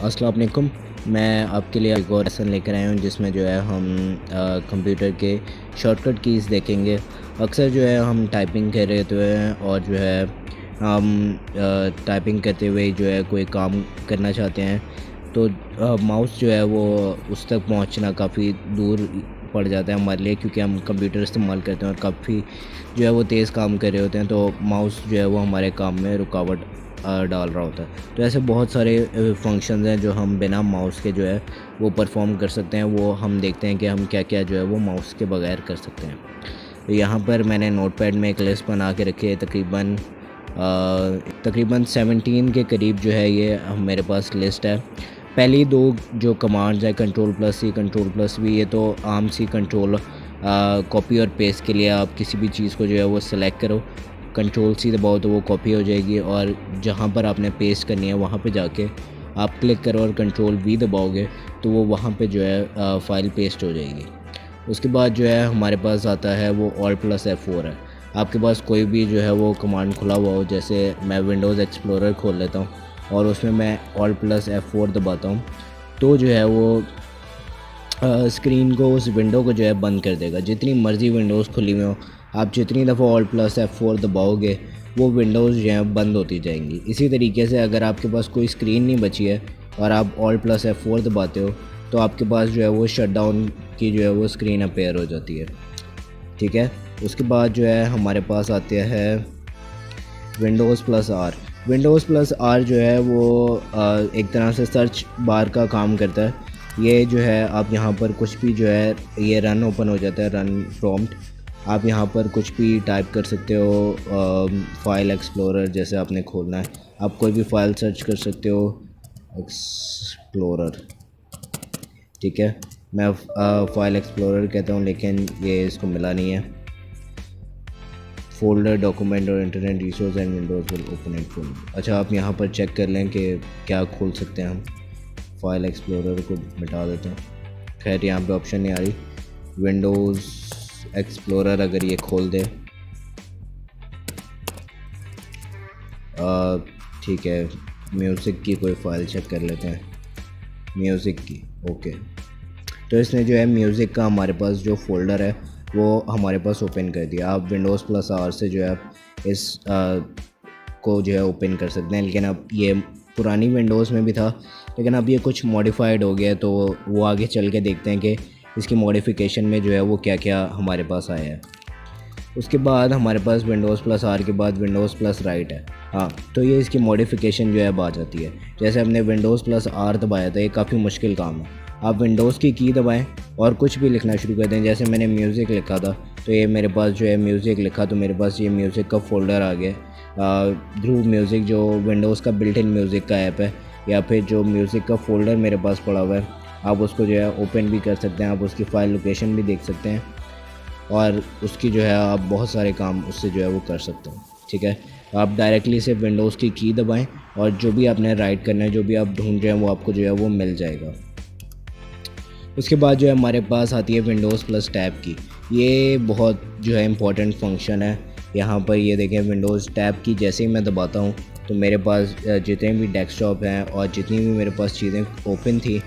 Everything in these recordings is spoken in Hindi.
अस्सलाम वालेकुम। मैं आपके लिए एक और लेसन लेकर आया हूँ जिसमें जो है हम कंप्यूटर के शॉर्टकट कीज़ देखेंगे। अक्सर जो है हम टाइपिंग कर रहे होते हैं और जो है हम टाइपिंग करते हुए जो है कोई काम करना चाहते हैं तो माउस जो है वो उस तक पहुँचना काफ़ी दूर पड़ जाता है हमारे लिए, क्योंकि हम कंप्यूटर इस्तेमाल करते हैं और काफ़ी जो है वो तेज़ काम कर रहे होते हैं, तो माउस जो है वो हमारे काम में रुकावट डाल रहा होता है। तो ऐसे बहुत सारे फंक्शंस हैं जो हम बिना माउस के जो है वो परफॉर्म कर सकते हैं। वो हम देखते हैं कि हम क्या क्या जो है वो माउस के बगैर कर सकते हैं। तो यहाँ पर मैंने नोटपैड में एक लिस्ट बना के रखी है, तकरीबन 17 के करीब जो है ये मेरे पास लिस्ट है। पहली दो जो कमांड्स है कंट्रोल+C कंट्रोल+V, ये तो आम सी कंट्रोल कॉपी और पेस्ट के लिए आप किसी भी चीज़ को जो है वो सिलेक्ट करो, कंट्रोल+C दबाओ तो वो कॉपी हो जाएगी, और जहाँ पर आपने पेस्ट करनी है वहाँ पे जाके आप क्लिक करो और कंट्रोल+V दबाओगे तो वो वहाँ पे जो है फ़ाइल पेस्ट हो जाएगी। उसके बाद जो है हमारे पास आता है वो Alt+F4 है। आपके पास कोई भी जो है वो कमांड खुला हुआ हो, जैसे मैं विंडोज़ एक्सप्लोरर खोल लेता हूँ और उसमें मैं Alt+F4 दबाता हूँ तो जो है वो स्क्रीन को, उस विंडो को जो है बंद कर देगा। जितनी मर्ज़ी विंडोज़ खुली हुई हो, आप जितनी दफ़ा Alt+F4 दबाओगे वो विंडोज़ जो है बंद होती जाएंगी। इसी तरीके से अगर आपके पास कोई स्क्रीन नहीं बची है और आप Alt+F4 दबाते हो तो आपके पास जो है वो शटडाउन की जो है वो स्क्रीन अपेयर हो जाती है। ठीक है, उसके बाद जो है हमारे पास आते हैं Windows+R। Windows+R जो है वो एक तरह से सर्च बार का काम करता है। ये जो है आप यहाँ पर कुछ भी जो है ये रन ओपन हो जाता है, रन प्रॉम्प्ट। आप यहाँ पर कुछ भी टाइप कर सकते हो, फाइल एक्सप्लोरर जैसे आपने खोलना है, आप कोई भी फ़ाइल सर्च कर सकते हो एक्सप्लोरर। ठीक है, मैं फ़ाइल एक्सप्लोरर कहता हूँ लेकिन ये इसको मिला नहीं है। फोल्डर, डॉक्यूमेंट और internet resource and Windows will open it for. अच्छा, आप यहाँ पर चेक कर लें कि क्या खोल सकते हैं हम। फाइल एक्सप्लोरर को मिटा देते हैं, खैर यहाँ पे ऑप्शन नहीं आ रही। विंडोज़ एक्सप्लोरर अगर ये खोल दे, ठीक है, म्यूज़िक की कोई फ़ाइल चेक कर लेते हैं, म्यूज़िक की। ओके, तो इसने जो है म्यूज़िक का हमारे पास जो फ़ोल्डर है वो हमारे पास ओपन कर दिया। आप Windows+R से जो है आप इस को जो है ओपन कर सकते हैं, लेकिन अब ये पुरानी विंडोज़ में भी था लेकिन अब ये कुछ मॉडिफाइड हो गया, तो वो आगे चल के देखते हैं कि इसकी मॉडिफिकेशन में जो है वो क्या क्या हमारे पास आया है। उसके बाद हमारे पास Windows+R के बाद Windows+Write है। हाँ, तो ये इसकी मॉडिफिकेशन जो है अब आ जाती है। जैसे हमने Windows+R दबाया था, ये काफ़ी मुश्किल काम है। आप विंडोज़ की दबाएं और कुछ भी लिखना शुरू कर दें। जैसे मैंने म्यूज़िक लिखा था तो ये मेरे पास जो है म्यूज़िक लिखा तो मेरे पास ये म्यूज़िक का फ़ोल्डर आ गया। ध्रुव म्यूज़िक जो विंडोज़ का बिल्ट इन म्यूज़िक का ऐप है, या फिर जो म्यूज़िक का फ़ोल्डर मेरे पास पड़ा हुआ है, आप उसको जो है ओपन भी कर सकते हैं, आप उसकी फ़ाइल लोकेशन भी देख सकते हैं और उसकी जो है आप बहुत सारे काम उससे जो है वो कर सकते हैं। ठीक है, आप डायरेक्टली से विंडोज़ की दबाएं और जो भी आपने राइट करना है, जो भी आप ढूंढ रहे हैं वो आपको जो है वो मिल जाएगा। उसके बाद जो है हमारे पास आती है Windows+Tab की। ये बहुत जो है इम्पॉर्टेंट फंक्शन है। यहाँ पर ये देखें, विंडोज़ टैब की जैसे ही मैं दबाता हूँ तो मेरे पास जितने भी डेस्कटॉप हैं और जितनी भी मेरे पास चीज़ें ओपन थी,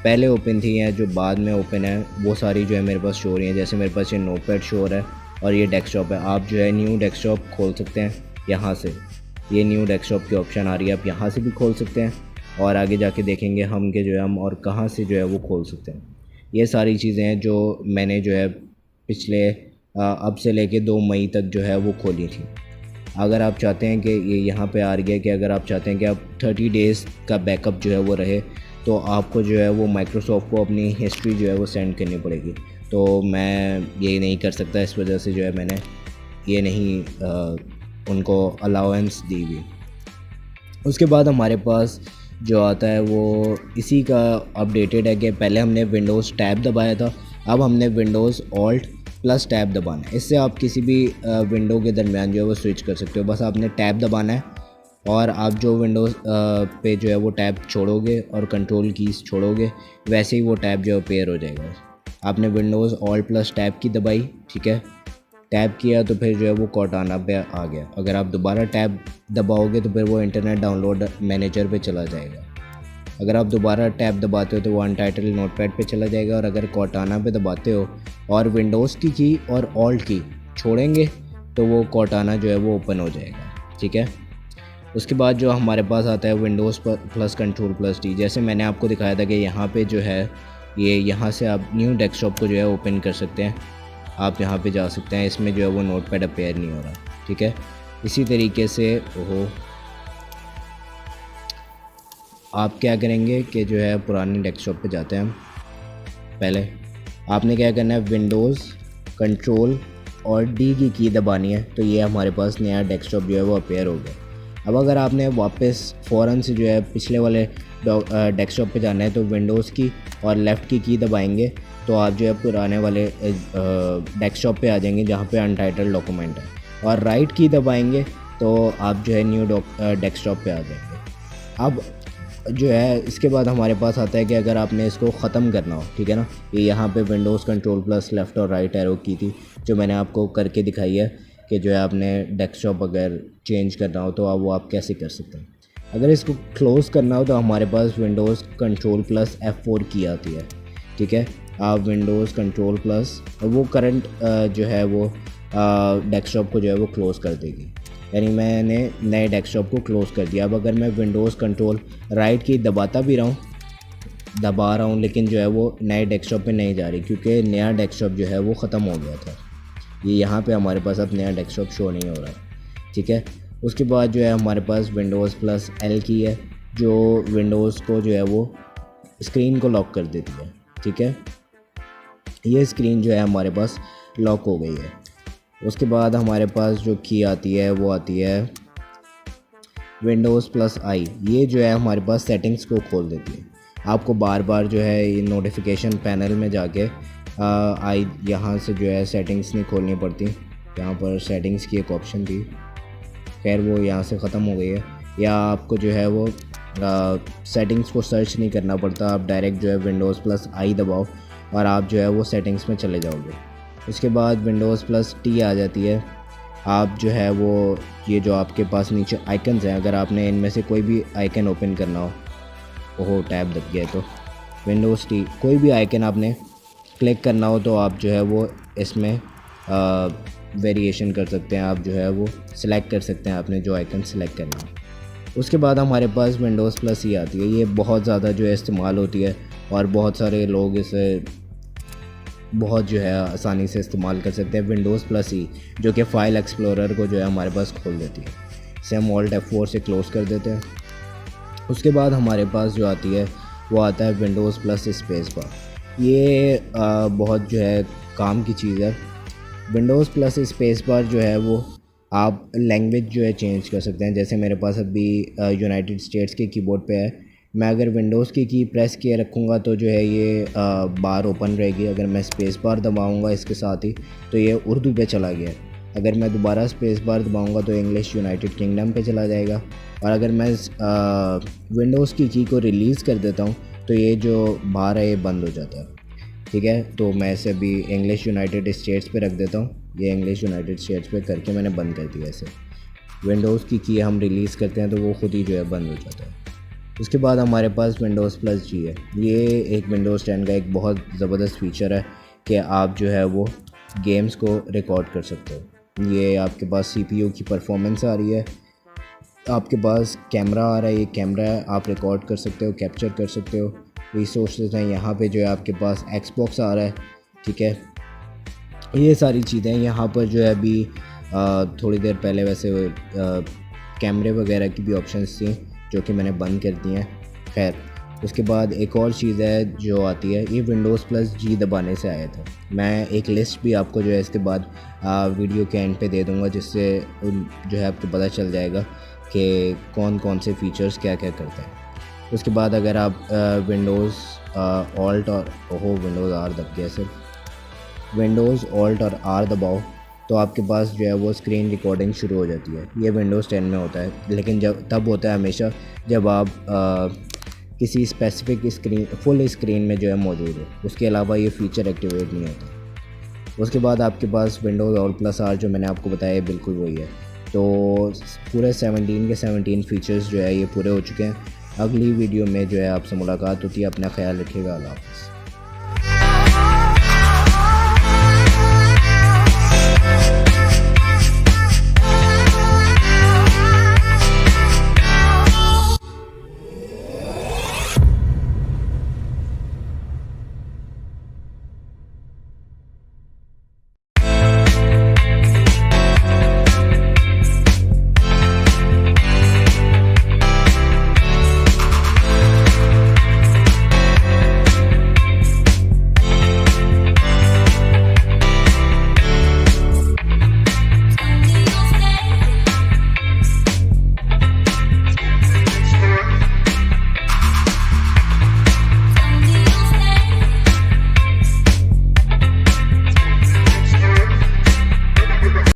पहले ओपन थी या जो बाद में ओपन है, वो सारी जो है मेरे पास शो हो रही हैं। जैसे मेरे पास ये नोटपैड शो हो रहा है और ये डेस्कटॉप है। आप जो है न्यू डेस्कटॉप खोल सकते हैं यहाँ से, ये न्यू डेस्कटॉप की ऑप्शन आ रही है, आप यहाँ से भी खोल सकते हैं और आगे जाके देखेंगे हम कि जो है हम और कहाँ से जो है वो खोल सकते हैं। ये सारी चीज़ें हैं जो मैंने जो है पिछले अब से लेके 2 मई तक जो है वो खोली थी। अगर आप चाहते हैं कि ये यहाँ पे आ गया कि अगर आप चाहते हैं कि आप 30 डेज़ का बैकअप जो है वो रहे, तो आपको जो है वो माइक्रोसॉफ्ट को अपनी हिस्ट्री जो है वो सेंड करनी पड़ेगी। तो मैं ये नहीं कर सकता, इस वजह से जो है मैंने ये नहीं उनको अलाउंस दी हुई। उसके बाद हमारे पास जो आता है वो इसी का अपडेटेड है कि पहले हमने विंडोज़ टैब दबाया था, अब हमने विंडोज़ Alt+Tab दबाना है। इससे आप किसी भी विंडो के दरमियान जो है वो स्विच कर सकते हो। बस आपने टैब दबाना है और आप जो विंडोज़ पे जो है वो टैब छोड़ोगे और कंट्रोल कीज़ छोड़ोगे, वैसे ही वो टैब जो है पेयर हो जाएगा। आपने विंडोज़ Alt+Tab की दबाई, ठीक है, टैब किया तो फिर जो है वो कॉर्टाना पे आ गया। अगर आप दोबारा टैब दबाओगे तो फिर वो इंटरनेट डाउनलोड मैनेजर पे चला जाएगा। अगर आप दोबारा टैब दबाते हो तो वो अनटाइटल नोटपैड पे चला जाएगा, और अगर कॉर्टाना पे दबाते हो और विंडोज़ की और ऑल्ट की छोड़ेंगे तो वो कॉर्टाना जो है वो ओपन हो जाएगा। ठीक है, उसके बाद जो हमारे पास आता है Windows plus control plus T. जैसे मैंने आपको दिखाया था कि यहाँ पे जो है ये यहाँ से आप न्यू डेस्कटॉप को जो है ओपन कर सकते हैं, आप यहाँ पे जा सकते हैं। इसमें जो है वो नोटपैड अपेयर नहीं हो रहा। ठीक है, इसी तरीके से आप क्या करेंगे कि जो है पुराने डेस्कटॉप पे जाते हैं हम। पहले आपने क्या करना है, विंडोज़ कंट्रोल और डी की दबानी है, तो ये हमारे पास नया डेस्कटॉप जो है वो अपेयर हो गया। अब अगर आपने वापस फ़ौरन से जो है पिछले वाले डेस्कटॉप पे जाना है तो विंडोज़ की और लेफ़्ट की दबाएंगे तो आप जो है पुराने वाले डेस्कटॉप पे आ जाएंगे जहाँ पे अनटाइटल डॉक्यूमेंट है, और राइट की दबाएंगे तो आप जो है न्यू डेस्कटॉप पे आ जाएंगे। अब जो है इसके बाद हमारे पास आता है कि अगर आपने इसको ख़त्म करना हो, ठीक है ना, ये यहाँ पे विंडोज़ कंट्रोल प्लस लेफ़्ट और राइट एरो की थी जो मैंने आपको करके दिखाई है कि जो है आपने डेस्कटॉप अगर चेंज करना हो तो वो आप कैसे कर सकते हैं। अगर इसको क्लोज़ करना हो तो हमारे पास विंडोज़ कंट्रोल प्लस F4 की आती है। ठीक है, आप विंडोज़ कंट्रोल प्लस वो करंट जो है वो डेस्कटॉप को जो है वो क्लोज़ कर देगी, यानी मैंने नए डेस्कटॉप को क्लोज़ कर दिया। अब अगर मैं विंडोज़ कंट्रोल राइट की दबा रहा हूँ लेकिन जो है वो नए डेस्कटॉप पे नहीं जा रही क्योंकि नया डेस्कटॉप जो है वो ख़त्म हो गया था। ये यहाँ पे हमारे पास अब नया डेस्कटॉप शो नहीं हो रहा। ठीक है, उसके बाद जो है हमारे पास विंडोज़ प्लस L की है जो विंडोज़ को जो है वो स्क्रीन को लॉक कर देती है। ठीक है, ये स्क्रीन जो है हमारे पास लॉक हो गई है। उसके बाद हमारे पास जो की आती है वो आती है विंडोज़ प्लस I। ये जो है हमारे पास सेटिंग्स को खोल देती है। आपको बार बार जो है ये नोटिफिकेशन पैनल में जाके आई यहाँ से जो है सेटिंग्स नहीं खोलनी पड़ती। यहाँ पर सेटिंग्स की एक ऑप्शन थी, खैर वो यहाँ से ख़त्म हो गई है। या आपको जो है वो सेटिंग्स को सर्च नहीं करना पड़ता, आप डायरेक्ट जो है विंडोज़ प्लस I दबाओ और आप जो है वो सेटिंग्स में चले जाओगे। उसके बाद विंडोज़ प्लस T आ जाती है। आप जो है वो ये जो आपके पास नीचे आइकन्स हैं, अगर आपने इनमें से कोई भी आइकन ओपन करना हो, ओहो टैब दब गया, तो विंडोज़ T कोई भी आइकन आपने क्लिक करना हो तो आप जो है वो इसमें वेरिएशन कर सकते हैं, आप जो है वो सिलेक्ट कर सकते हैं आपने जो आइकन सिलेक्ट करना है। उसके बाद हमारे पास विंडोज़ प्लस ई आती है। ये बहुत ज़्यादा जो है इस्तेमाल होती है और बहुत सारे लोग इसे बहुत जो है आसानी से इस्तेमाल कर सकते हैं। विंडोज़ प्लस ई जो कि फ़ाइल एक्सप्लोरर को जो है हमारे पास खोल देती है। इसे हम ऑल्ट F4 से क्लोज़ कर देते हैं। उसके बाद हमारे पास जो आती है वो आता है विंडोज़ प्लस स्पेस बार। ये बहुत जो है काम की चीज़ है। विंडोज़ प्लस स्पेस बार जो है वो आप लैंग्वेज जो है चेंज कर सकते हैं। जैसे मेरे पास अभी यूनाइटेड स्टेट्स के कीबोर्ड पे है, मैं अगर विंडोज़ की प्रेस किए रखूँगा तो जो है ये बार ओपन रहेगी। अगर मैं स्पेस बार दबाऊँगा इसके साथ ही तो ये उर्दू पे चला गया। अगर मैं दोबारा स्पेस बार दबाऊँगा तो इंग्लिश यूनाइटेड किंगडम पे चला जाएगा। और अगर मैं विंडोज़ की को रिलीज़ कर देता हूँ तो ये जो बार है ये बंद हो जाता है। ठीक है, तो मैं इसे अभी इंग्लिश यूनाइटेड स्टेट्स पे रख देता हूँ। ये इंग्लिश यूनाइटेड स्टेट्स पे करके मैंने बंद कर दिया इसे। विंडोज़ की हम रिलीज़ करते हैं तो वो ख़ुद ही जो है बंद हो जाता है। उसके बाद हमारे पास विंडोज़ प्लस जी है। ये एक विंडोज़ 10 का एक बहुत ज़बरदस्त फ़ीचर है कि आप जो है वो गेम्स को रिकॉर्ड कर सकते हो। ये आपके पास CPU की परफॉर्मेंस आ रही है, आपके पास कैमरा आ रहा है, ये कैमरा है, आप रिकॉर्ड कर सकते हो, कैप्चर कर सकते हो। रिसोर्सेज हैं यहाँ पे, जो है आपके पास Xbox आ रहा है। ठीक है, ये सारी चीज़ें यहाँ पर जो है अभी थोड़ी देर पहले वैसे कैमरे वगैरह की भी ऑप्शंस थी जो कि मैंने बंद कर दी हैं। खैर, उसके बाद एक और चीज़ है जो आती है, ये विंडोज़ प्लस जी दबाने से आया था। मैं एक लिस्ट भी आपको जो है इसके बाद वीडियो के एंड पे दे दूँगा, जिससे जो है आपको पता चल जाएगा कि कौन कौन से फ़ीचर्स क्या क्या करते हैं। उसके बाद अगर आप विंडोज़ ऑल्ट और विंडोज़ आर दब गया, सिर्फ विंडोज़ ऑल्ट और आर दबाओ तो आपके पास जो है वो स्क्रीन रिकॉर्डिंग शुरू हो जाती है। ये विंडोज़ 10 में होता है, लेकिन जब तब होता है हमेशा जब आप किसी स्पेसिफिक स्क्रीन फुल स्क्रीन में जो है मौजूद हो। उसके अलावा ये फ़ीचर एक्टिवेट नहीं होता। उसके बाद आपके पास विंडोज़ ऑल्ट प्लस आर जो मैंने आपको बताया बिल्कुल वही है। तो पूरे 17 के 17 फ़ीचर्स जो है ये पूरे हो चुके हैं। अगली वीडियो में जो है आपसे मुलाकात होती है। अपना ख्याल रखिएगा। अल्लाह हाफ़िज़।